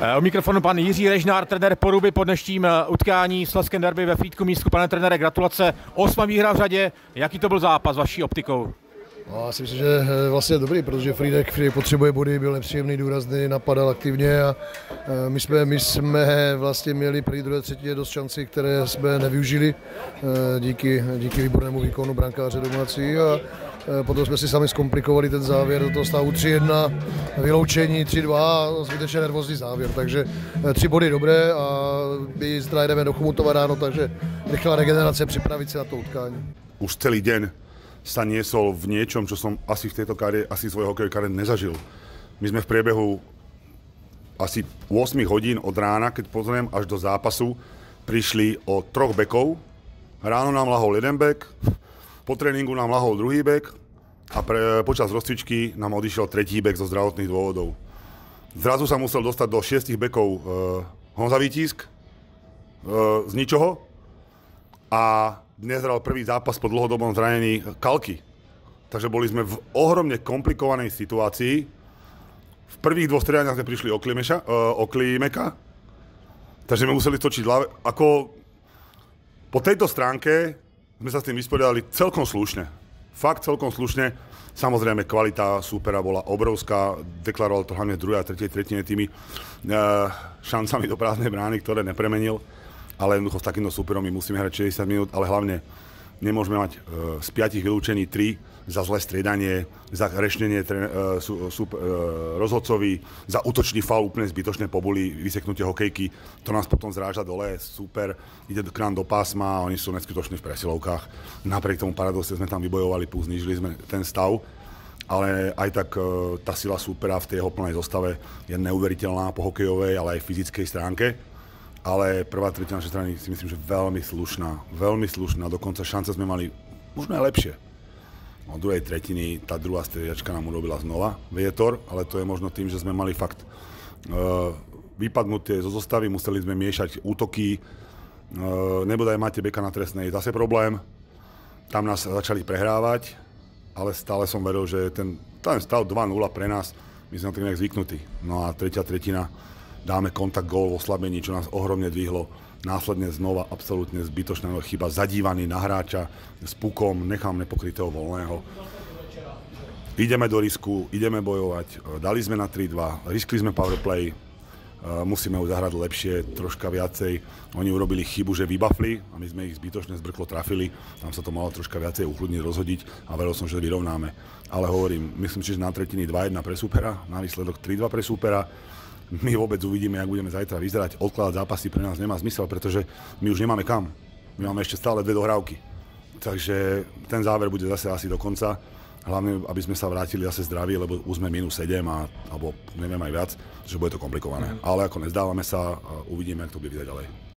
U mikrofonu pan Jiří Režnár, trenér Poruby po dnešním utkání s Slezským derby ve Frýdku Místku. Pane trenére, gratulace. 8. výhra v řadě. Jaký to byl zápas vaší optikou? No, já si myslím, že vlastně dobrý, protože Frýdek potřebuje body, byl nepříjemný, důrazný, napadal aktivně a my jsme vlastně měli první, druhé, třetí dost šanci, které jsme nevyužili díky výbornému výkonu brankáře domácí a potom jsme si sami zkomplikovali ten závěr do toho stavu 3-1, vyloučení 3-2 a zbytečně nervózní závěr, takže 3 body dobré a my zítra jdeme do Chomutova ráno, takže rychlá regenerace, připravit se na to utkání. Už celý deň sa niesol v niečom, čo som asi v tejto kariére, asi svojho hokejovej kariére nezažil. My sme v priebehu asi 8 hodín od rána, keď pozriem, až do zápasu, prišli o 3 bekov. Ráno nám lahol jeden bek, po tréningu nám lahol druhý bek a počas rozcvičky nám odišiel tretí bek zo zdravotných dôvodov. Zrazu sa musel dostať do 6 bekov Honza Vítisk z ničoho a dnes hral prvý zápas po dlhodobom zranení Kalky. Takže boli sme v ohromne komplikovanej situácii. V prvých 2 striedaniach sme prišli o Klímeka, takže sme museli točiť hlave. Po tejto stránke sme sa s tým vysporiadali celkom slušne. Fakt celkom slušne. Samozrejme, kvalita súpera bola obrovská. Deklaroval to hlavne v druhej a tretej tretine tými šancami do prázdnej brány, ktoré nepremenil. Ale jednoducho s takýmto súperom my musíme hrať 60 minút, ale hlavne nemôžeme mať z 5 vylúčení 3 za zlé striedanie, za rešnenie rozhodcovi, za útočný faul, úplne zbytočné pobuly, vyseknutie hokejky. To nás potom zráža dole, super, ide k nám do pásma a oni sú neskutoční v presilovkách. Napriek tomu paradoxe sme tam vybojovali, znížili sme ten stav, ale aj tak tá sila súpera v tej jeho plnej zostave je neuveriteľná po hokejovej, ale aj fyzickej stránke. Ale prvá tretina našej strany si myslím, že veľmi slušná, dokonca šance sme mali možno aj lepšie. Od druhej tretiny tá druhá striedačka nám urobila znova vietor, ale to je možno tým, že sme mali fakt vypadnutie zo zostavy, museli sme miešať útoky, nebodaj máte beka na trestnej, zase problém, tam nás začali prehrávať, ale stále som veril, že ten stav 2-0 pre nás, my sme na to nejak zvyknutí. No a tretia tretina, dáme kontakt, gól v oslabení, čo nás ohromne dvihlo. Následne znova absolútne zbytočná chyba, zadívaný na hráča s pukom, nechám nepokrytého voľného. Ideme do risku, ideme bojovať, dali sme na 3-2, riskli sme powerplay, musíme ju zahrať lepšie, troška viacej. Oni urobili chybu, že vybafli a my sme ich zbytočne zbrklo trafili. Tam sa to malo troška viacej uchľudniť, rozhodiť a veril som, že vyrovnáme. Ale hovorím, myslím si, že na tretiny 2-1 pre súpera, na výsledok 3-2 pre súpera. My vôbec uvidíme, jak budeme zajtra vyzerať. Odkladať zápasy pre nás nemá zmysel, pretože my už nemáme kam. My máme ešte stále 2 dohrávky. Takže ten záver bude zase asi do konca. Hlavne, aby sme sa vrátili zase zdraví, lebo už sme -7 alebo neviem aj viac, že bude to komplikované. Ale ako nezdávame sa, uvidíme, jak to bude vyzerať ďalej.